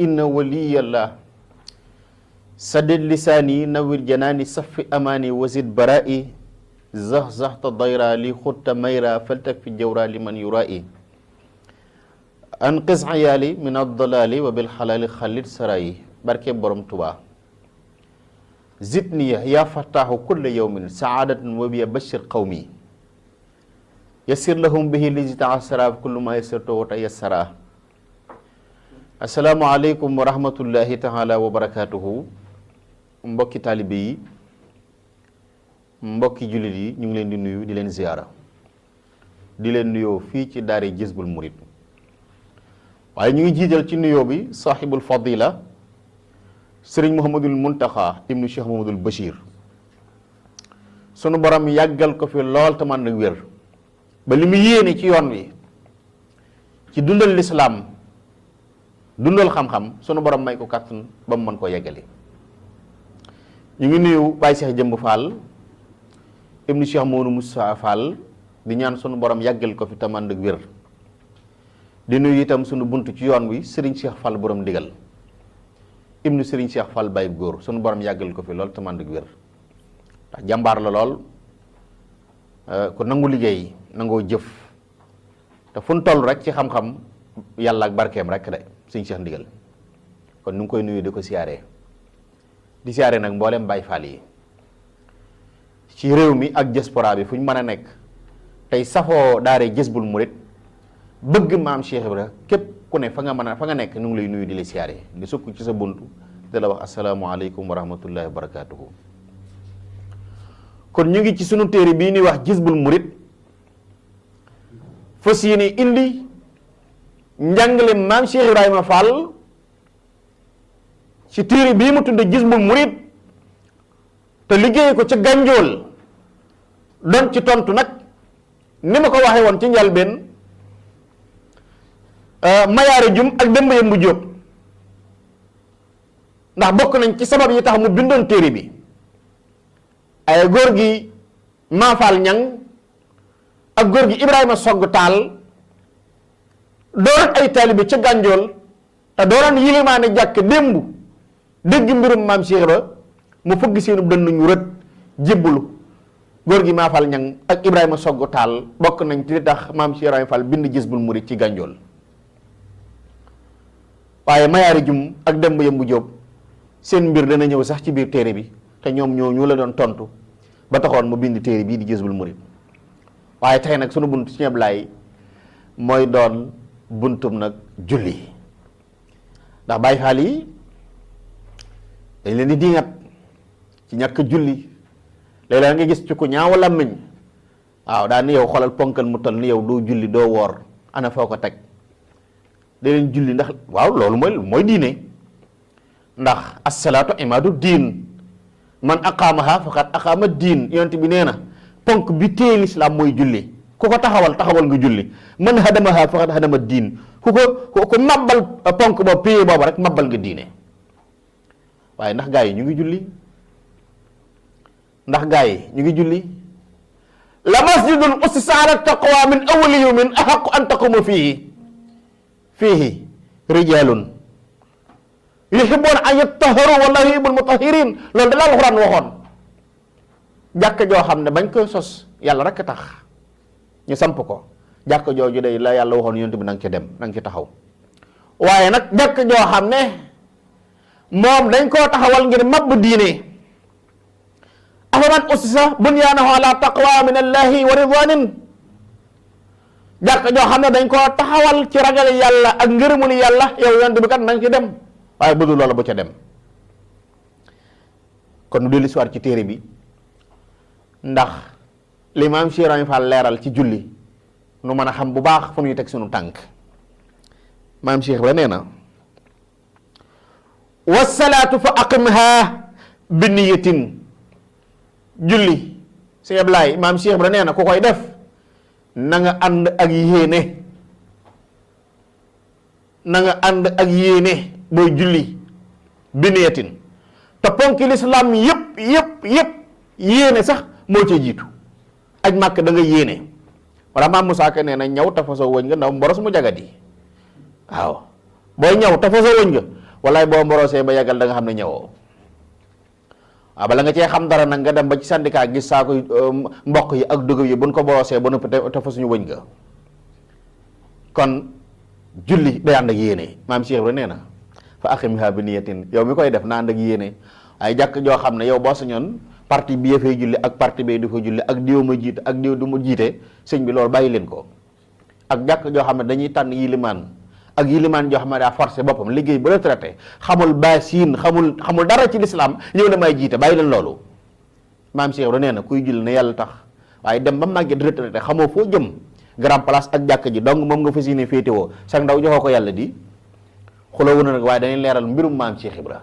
inna waliyallah sadid lisaani nawir janaani safi amaani wasid baraa'i zaxzaxta dayra li xutta mayra faltak fi jawra liman yuraa'i anqis ayaali min addalaali wa bil xalaali xalit saraayi barke borom Tuubaa zidniya yaa fattaaxu kulla yawmin saadatan wa biya bashir qawmi yassir lahum bihi lizi taasara kullu ma yassartu wa tayassara assalaamu aleykum wa rahmatullahi taala wa barakatuhu mbokki taalibe yi mbokki jullit yi ñu ngi leen di nuyu di leen ziyaara di leen nuyoo fii ci daare Jazbul Murid waaye ñu ngi jiital ci nuyoo bi saaxibul fadila sëriñ Muhammadul Muntaxa ibnu Cheikh Muhammadul Bachir sunu borom yàggal ko fi lool te man nag wér ba li mu yéene ci yoon wi ci dundal lislaam dundal xam-xam sunu borom may ko kàttan ba mu mën koo yeggale ñu ngi nuyu Baye Cheikh Jëmb Fall ibnu Cheikh Mouhamadou Moussa Fall di ñaan sunu borom yàggal ko fi te man nag wér di nuyu itam sunu bunt ci yoon wi Serigne Cheikh Fall borom digal ibnu Serigne Cheikh Fall Baye góor sunu borom yàggal ko fi lool te man nag wér ndax jàmbaar la lool ku nangu liggéey nangoo jëf te fu nu toll rek ci xam-xam yàlla ak barkeem rek de Serigne Cheikh ndigal kon nu ngi koy nuyu di ko siyaaree di siyaaree nag mboolem Baye Fall yi ci réew mi ak diaspora bi fu ñu mën a nekk tey safoo daare Jazbul Murid bëgg maam Cheikh Ibra képp ku ne fa nga nekk nu ngi lay nuyu di la siyaare di sukk ci sa buntu di la wax asalaamaaleykum wa rahmatullahi wa barakatuhu kon ñu ngi ci sunu téere bii ñuy wax Jazbul Murid fas yéene indi njàngale maam Cheikh Ibrahima Fall ci téere bii mu tudde Jazbul Murid te liggéey ko ca Gànjool doon ci tontu nag ni ma ko waxee woon ci njalbeen mayaare jum ak Demba Yembu Jóob ndax bokk nañ ci sabab yi tax mu bindoon téere bi ay góor gi Maafaal Ñang ak góor gi Ibrahima Sogg Taal doon ay taalibe ca Gànjool te doonoon yilimaane jàkk démb dégg mbirum maam Cheikh Ibra mu fëgg seenu dënn ñu rët jébbalu góor gi Maafaal Ñang ak Ibrahima Sogg Taal bokk nañ ci li tax maam Cheikh Ibrahima Fall bind Jazbul Murid ci Gànjool waaye mayaari jum ak Demba Yembu Jóob seen mbir dana ñëw sax ci biir téere bi te ñoom ñu la doon tontu ba taxoon mu bind téere bii di Jazbul Murid waaye tey nag sunu bunt ci ñeblaay mooy doon buntum nag julli ndax Baay Faal yi dañ leen di diŋat ci ñàkk julli léeg-léeg nga gis ci ku ñaaw làmmiñ waaw daa ni yow xoolal ponkal mu toll ni yow doo julli doo woor ana foo ko teg da leen julli ndax waaw loolu mooy diine ndax assalaatu imaadu diin man aqaamaha faqad aqaama diin yonent bi nee na ponk bi téye lislaam mooy julli ku ko taxawal nga julli man hadamaha faqad hadama diin ku mabbal ponk boobu téye boobu rek mabbal nga diine waaye ndax gaa yi ñu ngi julli la masjidun ussisa ala taqwa min awwali yawmin ahaqqu an taquma fiihi rijaalun yuhibbuuna an yattaharu wallahu yuhibbul mutahhirin loolu da la alxuraan waxoon jàkk joo xam ne bañ koy sos yàlla rek tax ñu samp ko jàkk jooju day la yàlla waxoon yonent bi na nga ci dem na nga ci taxaw waaye nag jàkk joo xam ne moom dañ koo taxawal ngir mabb diine afaman ussisa bunyaanahu ala taqwa min allahi wa ridwanin jàkk joo xam ne dañ koo taxawal ci ragal yàlla ak ngërëmul yàlla yow yonent bi kat na nga ci dem waaye bu dul loola bu ca dem kon nu dellu si waat ci téere bi ndax li maam Cheikh Ibrahima Fall leeral ci julli nu mën a xam bu baax fu ñuy teg sunu tànk maam Cheikh Ibrahima nee na wasalaatu fa aqimha bi niyatin julli sëñ Ablaay maam Cheikh Ibrahima nee na ku koy def na nga ànd ak yéene booy julli bi niyatin te ponki lislaam yëpp yéene sax moo ca jiitu aj màkk da nga yéene wala maam Moussa Ka nee na ñaw tafasoo wëñ nga ndaw mboros mu jagadi waaw booy ñaw tafasoo wëñ nga walaay boo mborosee ba yàggal da nga xam ne ñëwoo waaw bala nga cee xam dara nag nga dem ba ci syndicat gis saako mboq yi ak dugub yi buñ ko borosee ba noppi te fa suñu wëñ ga kon julli day ànd ak yéene maam Cheikh Ibra nee na fa aqimha bi niyatin yow mi koy def na ànd ak yéene ay jàkk joo xam ne yow boo sañoon parti bi fay julli ak parti bi du fa julli ak diw ma jiite ak diw du ma jiite sëñ bi loolu bàyyi leen ko ak jàkk joo xam ne dañuy tànn yilimaan ak yilimaan joo xam ne daa forcé boppam liggéey ba retraité xamul baasin xamul dara ci lislaam ñëw na may jiite bàyyi leen loolu maam Cheikh Ibra nee na kuy julli ne yàlla tax waaye dem ba màgget retraité xamoo foo jëm grand place ak jàkk ji donc moom nga fas yéene féetewoo sax ndaw joxoo ko yàlla di xuloo wu na nag waaye dañuy leeral mbirum maam Cheikh Ibra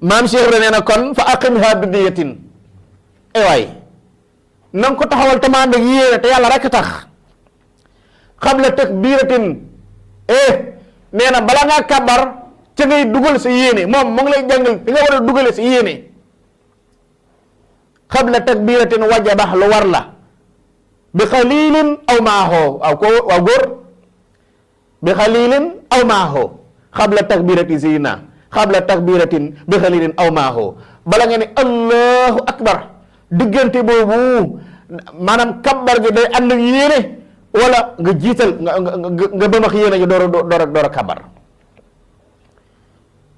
maam Cheikh Ibra nee na kon fa aqimha bi niyatin ay waay na nga ko taxawal te ànd ak yéene te yàlla rek tax qabla takbiratin nee na bala ngaa kàbbar ca ngay dugal sa yéene moom mu ngi lay jàngal di nga war a dugale sa yéene qabla takbiratin wajaba lu war la bi xalilin aw maaxoo waaw góor bi xalilin aw maaxoo qabla takbirati zina qabla takbiratin bi xalilin aw maaxoo bala nga ne allahu akbar diggante boobu maanaam kabbar gi day ànd ak yéene wala nga jiital nga bëmax yéene ñu door a kabbar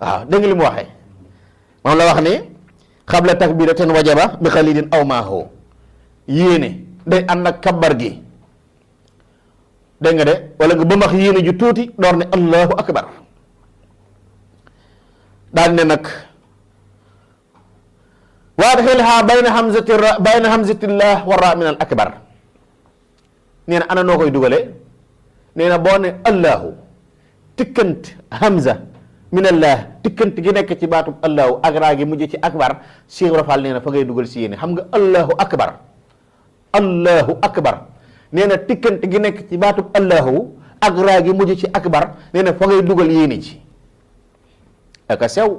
waaw dégg nga li mu waxee moom la wax ni qabla takbiratin wajaba bi xalilin aw maaxoo yéene day ànd ak kabbar gi dégg nga de wala nga bëmax yéene ju tuuti door ne allahu akbar daal ne nag waadxilha bayna hamzatillah wa ra min al akbar nee na ana noo koy dugale nee na boo ne allahu tikkant hamza min allah tikkant gi nekk ci baatub allahu ak raa gi mujj ci akbar Cheikh Ibra Fall nee na fa ngay dugal si yéene xam nga allahu akbar nee na tikkant gi nekk ci baatub allahu ak raa gi mujj ci akbar nee na fa ngay dugal yéene ci aka sew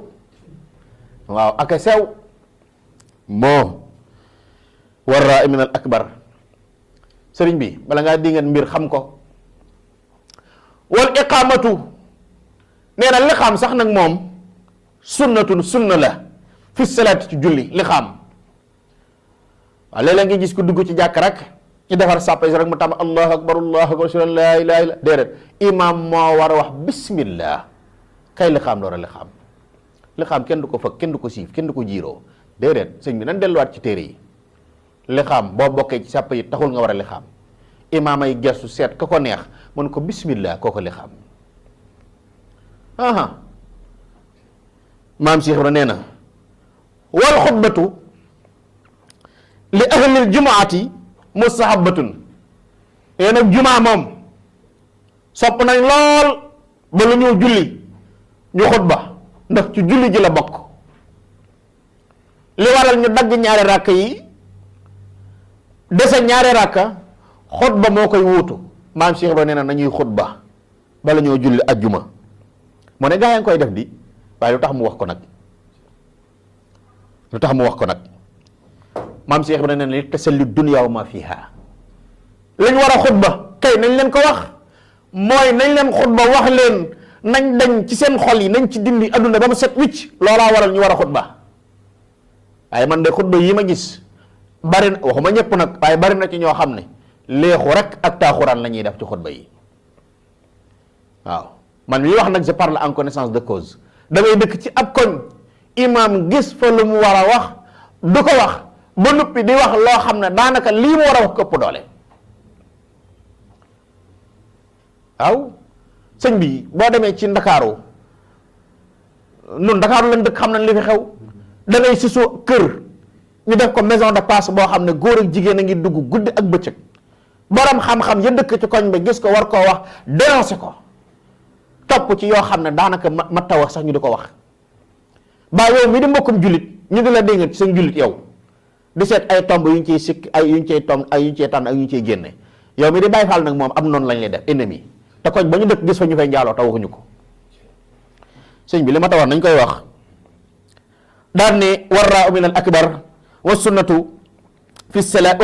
waaw aka sew moo warra min al akbar sëriñ bi bala ngaa dingat mbir xam ko wal iqamatu nee na liqaam sax nag moom sunna la fi salaat ci julli liqaam waaw léeg-léeg nga gis ko dugg ci jàkk rek ñu defar sàppe rek mu tam allahu akbar ashhadu an laa ilaaha illa déedéet imam moo war a wax bismillah kay liqaam door a liqaam kenn du ko fëkk kenn du ko siif kenn du ko jiiroo déedéet sëñ bi nan delluwaat ci téere yi liqaam boo bokkee ci sàpp yi taxul nga war a liqaam imaam ay gestu seet ka ko neex mun ko bismillah kooko liqaam maam Cheikh Ibra nee na wal xutbatu li ahlil jumaati mustahabatun nee nag jumaa moom sopp nañ lool ba lu ñëw julli ñu xutba ndax ci julli ji la bokk li waral ñu dagg ñaari ràkk yi dese ñaari ràkka xutba moo koy wuutu maam Cheikh Ibra nee na nañuy xutba bala ñoo julli ajjuma moo ne gaa yaa ngi koy def di waaye lu tax mu wax ko nag maam Cheikh Ibra nee na li tasalli dunya wa ma fiha lañ war a xutba kay nañ leen ko wax mooy nañ leen xutba wax leen nañ dañ ci seen xol yi nañ ci dindi adduna ba mu set wicc loolaa waral ñu war a xutba waaye man de xutba yi ma gis bari na waxuma ñëpp nag waaye bari na ci ñoo xam ne léexu rek ak taaxuraan la ñuy def ci xutba yi waaw man mi wax nag je parle en connaissance de cause da ngay dëkk ci ab koñ imam gis fa lu mu war a wax du ko wax ba noppi di wax loo xam ne daanaka lii mu war a wax këpp doole waaw sëñ bi boo demee ci ndakaaru nun ndakaaru lañ dëkk xam nañ li fi xew da ngay sisu kër ñu def ko maison de passe boo xam ne góor ak jigéen a ngi dugg guddi ak bëccëg borom xam-xam ya dëkk ci koñ ba gis ko war koo wax dénoncé ko topp ci yoo xam ne daanaka ma taw wax sax ñu di ko wax ba yow mi di mbokkum jullit ñu di la dégg ci seen jullit yow di seet ay tomb yu ñu ciy sikk ay yu ñu ciy tomb ay yu ñu ciy tànn ak yu ñu ciy génne yow mi di bàyyi faal nag moom am noonu lañ lay def ennemi te koñ ba ñu dëkk gis fa ñu fay njaaloo te waxuñu ko sëñ bi li ma ta wax nañ koy wax daan ne warra min al akbar wa sunnatu fi salaat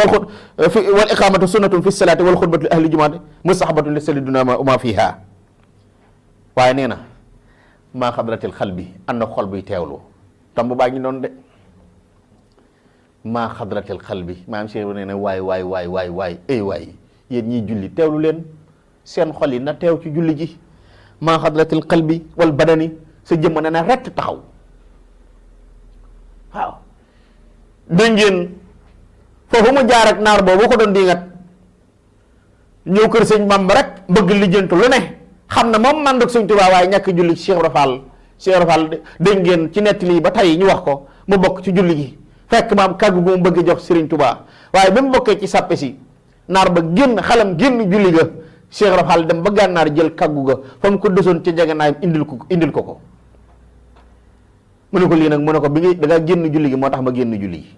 wal iqamatu sunnatun fi salaati wal xutbatu li ahli jumaati mustahabatun li salli duna ma fiha waaye nee na maa xadratil xal bi ànd ak xol buy teewlu tomb baa ngi noonu de maa xadratil xal bi maam Cheikh nee na waay waay yéen ñiy julli teewlu leen seen xol yi na teew ci julli ji maa xadratil xal bi wal badani sa jëmm na rett taxaw waaw dégg ngeen foofu mu jaar ak naar boobu ko doon dingat ñëw kër sëñ Bamba rek bëgg lijjantu lu ne xam na moom manduk sëñ Tuubaa waaye ñàkk julli ci Cheikh Ibra Fall dégg ngeen ci nettali ba tey ñu wax ko mu bokk ci julli gi fekk maam kàggu gu mu bëgg jox Sëriñ Tuubaa waaye ba mu bokkee ci sàppe si naar ba génn xalam génn julli ga Cheikh Ibra Fall dem ba gànnaar jël kàggu ga fa mu ko desoon ci jegenaayam indil ko mu ne ko lii nag mu ne ko bi nga da ngaa génn julli gi moo tax ma génn julli gi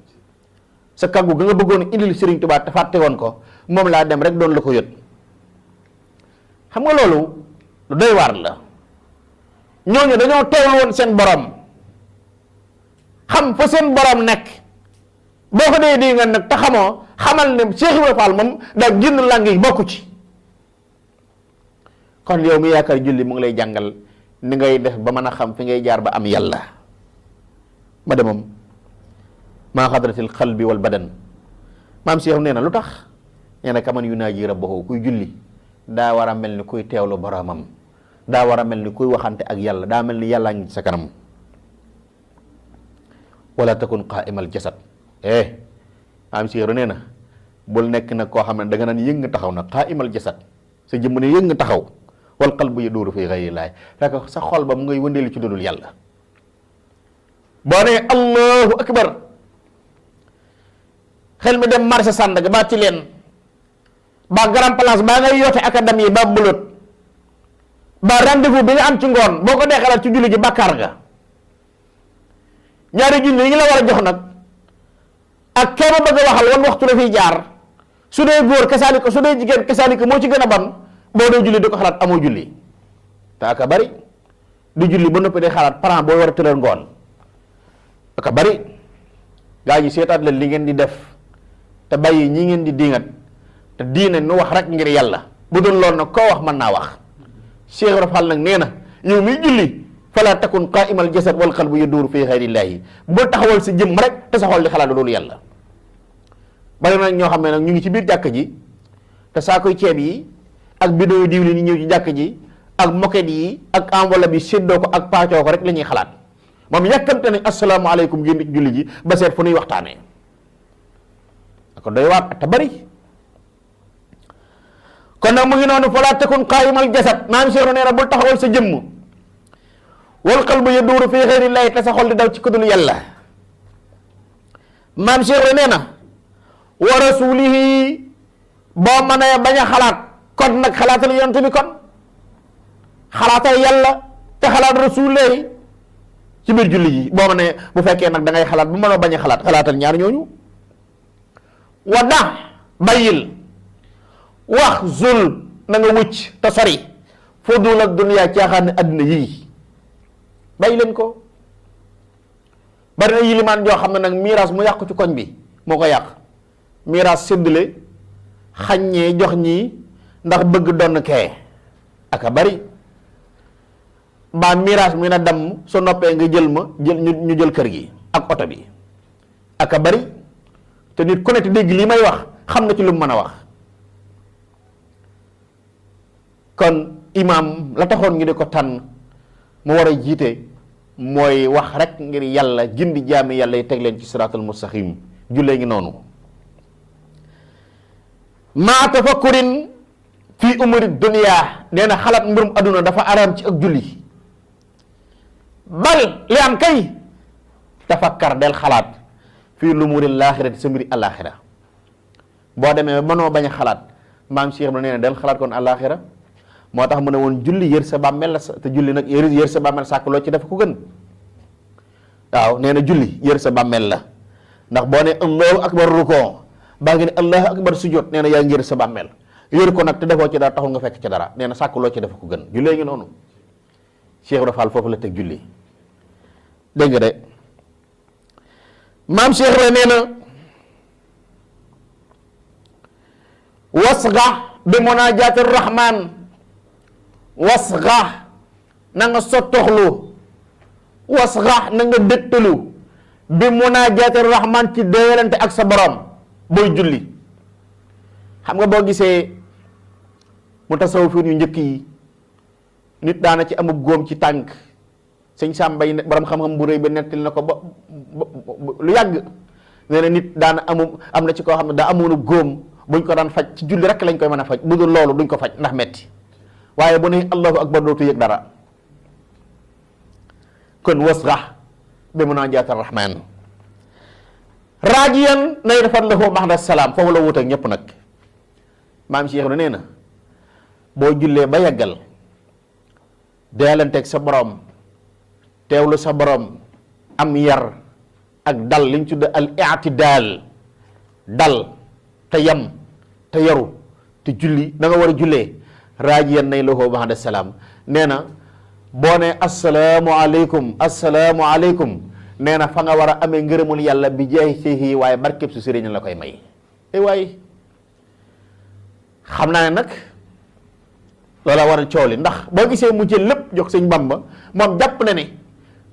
sa kàggu ga nga bëggoon indil Sëriñ Tuubaa te fàtte woon ko moom laa dem rek doon la ko yët xam nga loolu lu doy waar la ñooñu dañoo teewlu woon seen borom xam fa seen borom nekk boo ko dee di nga nag te xamoo xamal ne Cheikh Ibrahima Fall moom daa génn làng yi bokku ci kon yow mi yaakaar julli mu ngi lay jàngal ni ngay def ba mën a xam fi ngay jaar ba am yàlla ma de moom maa xadratil qalbi wal badan maam Cheikh nee na lu tax nee na kaman yunaaji rabbahu kuy julli daa war a mel ni kuy teewlu boromam daa war a mel ni kuy waxante ak yàlla daa mel ni yàllaa ngi sa kanam wala takun qaimal jasad maam Cheikh nee na bul nekk nag koo xam ne da nga naan yëng taxaw na qaimal jasad sa jëmm ne yëng taxaw wal qalbu yaduuru fi ghayrillaah fekk sa xol ba mu ngay wëndeelu ci dudul yàlla boo nee allahu akbar xel mi dem marché Sandaga ba ci leen ba grand place baa ngay yoote académie ba bulot ba rendez-vous bi nga am ci ngoon boo ko dee xalaat ci julli ji bàkkaar nga ñaari julli yi ngi la war a jox nag ak kee ma bëgg a waxal wan waxtu la fiy jaar su dee góor kasaalika su dee jigéen kasaalika moo ci gën a ban boo dee julli di ko xalaat amoo julli te aka bari di julli ba noppi day xalaat parent boo war a tëral ngoon aka bari gaa yi seetaat leen li ngeen di def te bàyyi ñi ngeen di diingat te diine nu wax rek ngir yàlla bu dul loolu nag koo wax mën naa wax Cheikh Ibra Fall nag nee na yow miy julli fala takun qaimal jasad wal qalbu yaduuru fi xayrillaahi bul taxawal si jëmm rek te sa xol di xalaat loolu yàlla bari na ñoo xam ne nag ñu ngi ci biir jàkk ji te saakoy ceeb yi ak bidon yu diwlin yi ñëw ci jàkk ji ak moquette yi ak enveloppe yi séddoo ko ak paacoo ko rek la ñuy xalaat moom yàkkamte nañ asalaamaaleykum génn ci julli ji ba seet fu nuy waxtaanee ko doy waat te bari kon nag mu ngi noonu falaa takun qaayimal jasad maam Cheikh nee na bul taxawal sa jëmm wal qalbu yaduuru fi xayrillaahi te sa xol di daw ci kudul yàlla maam Cheikh nee na wa rasuulihi boo mënee bañ a xalaat kon nag xalaatal yonent bi kon xalaatal yàlla te xalaat rasuulihi ci biir julli ji boo mënee bu fekkee nag da ngay xalaat bu mënoo bañ a xalaatal ñaar ñooñu wa da bàyyil wax zul na nga wucc te sori fudul ak duniyaa caaxaan ne àddina yii bàyyi leen ko bari na yilimaan joo xam ne nag miiras mu yàqu ci koñ bi moo ko yàq miiras séddale xaññee jox ñii ndax bëgg donn kee aka bari ba miiras mi na damm su noppee nga jël ma jël ñu jël kër gi ak oto bi aka bari te nit ku ne te dégg lii may wax xam na ci lu mu mën a wax kon imaam la taxoon ñu di ko tànn mu war a jiite mooy wax rek ngir yàlla gindi jaami yàlla yi teg leen ci siraatal mustaqim jullee ngi noonu maa tafakkurin fii umuri dunya nee na xalaat mbirum adduna dafa araam ci ak julli bal li am kay tafakkar del xalaat fii lumuri laaxirati sa mbiri alaaxira boo demee mënoo bañ a xalaat maam Cheikh na nee na del xalaat kon alaaxira moo tax mu ne woon julli yër sa bàmmeel la te julli nag yër sa bàmmeel sàkk loo ci def ko gën waaw nee na julli yër sa bàmmeel la ndax boo ne allahu akbar rukoo baa ngi ne allahu akbar sujjóot nee na yaa ngi yër sa bàmmeel yër ko nag te defoo ci dara taxul nga fekk ci dara nee na sàkk loo ci def ko gën jullee ngi noonu Cheikh Ibra Fall foofu la teg julli dégg nga de maam Cheikh la nee na wasga bi munaajaati rahmaan wasga na nga sottoxlu wasrax na nga dëttalu bi munaajaati rahman ci déyalante ak sa borom booy julli. xam nga boo gisee mu tasawuf yu njëkk yi nit daana ci amub góom ci tànk sëñ Sàmbay borom xam-xam bu rëy ba nettali na ko ba lu yàgg nee na nit daana am na ci koo xam ne daa amoonu góom buñ ko daan faj ci julli rek lañ koy mën a faj bu dul loolu duñ ko faj ndax metti waaye bu ne allahu akbar dootu yëg dara. kon wasrax bi munaajaati rahmaan raajiyan nay defar lahu maxda salaam foofu la wut ak ñëpp nag. maam Cheikh nee na boo jullee ba yeggal deelanteeg sa borom teewlu sa borom am yar ak dal liñ tudd al i'tidaal dal te yam te yaru te julli da nga war a jullee raajiyan nay lahu ba'da salaam nee na boo ne asalaamualeykum asalaamualeykum nee na fa nga war a amee ngërëmul yàlla bi jeex si waaye barkeb su sëriñ la koy may waaye xam naa ne nag loola war a coow li ndax boo gisee mu jël lépp jox sëñ Bamba moom jàpp na ne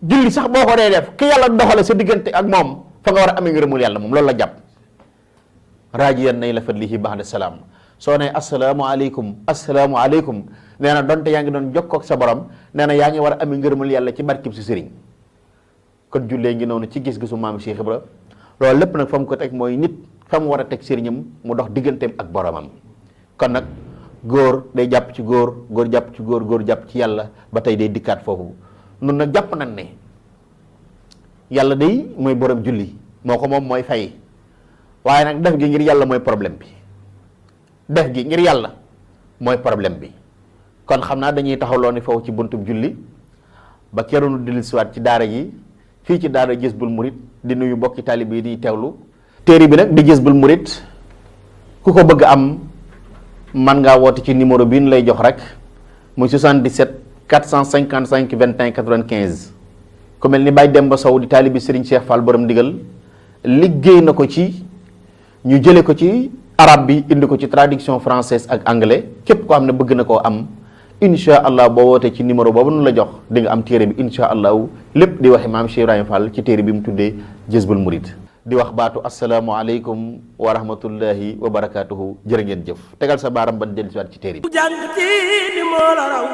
julli sax boo ko dee def ki yàlla doxale sa diggante ak moom fa nga war a amee ngërëmul yàlla moom loolu la jàpp raajiyan nay la fadlihi ba'da salaam soo ne asalaamualeykum asalaamualeykum nee na donte yaa ngi doon jokkoo ak sa borom nee na yaa ngi war a amee ngërëmul yàlla ci barkib si sëriñ kon jullee ngi noonu ci gis-gisu maam Cheikh Ibra loolu lépp nag fa mu ko teg mooy nit fa mu war a teg sëriñam mu dox digganteem ak boromam. kon nag góor day jàpp ci góor góor jàpp ci góor góor jàpp ci yàlla ba tey day dikkaat foofu nun nag jàpp nañ ne yàlla day mooy borom julli moo ko moom mooy fay waaye nag def gi ngir yàlla mooy problème bi def gi ngir yàlla mooy problème bi kon xam naa dañuy taxawloo ni foofu ci buntub julli ba keroonu dellusiwaat ci daara ji fii ci daara Jazbul Murid di nuyu mbokki taalib yi di teewlu téere bi nag di Jazbul Murid ku ko bëgg am man ngaa woote ci numéro bi ñu lay jox rek muy 77 455 21 95 ku mel ni Baye Demba Sow di taalibi Serigne Cheikh Fall borom ndigal liggéey na ko ci ñu jële ko ci arabe bi indi ko ci traduction française ak anglais képp koo xam ne bëgg na koo am insha allah boo wootee ci numéro boobu nu la jox di nga am téere bi insha allahu lépp di waxe maam Cheikh Ibrahima Fall ci téere bi mu tuddee Jazbul Murid di wax baatu asalaamualeykum wa rahmatullahi wa barakaatuhu jërë ngeen jëf tegal sa baaram ban dellu si waat ci téere bi jàng ci ni moo la raw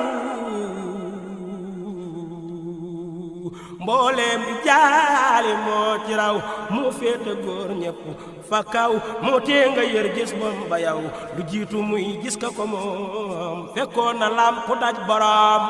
mbooleem di jaali moo ci raw mu féete góor ñëpp fa kaw moo tee nga yër gis bom ba yow lu jiitu muy gis ka ko moom fekkoon na lam ku daj borom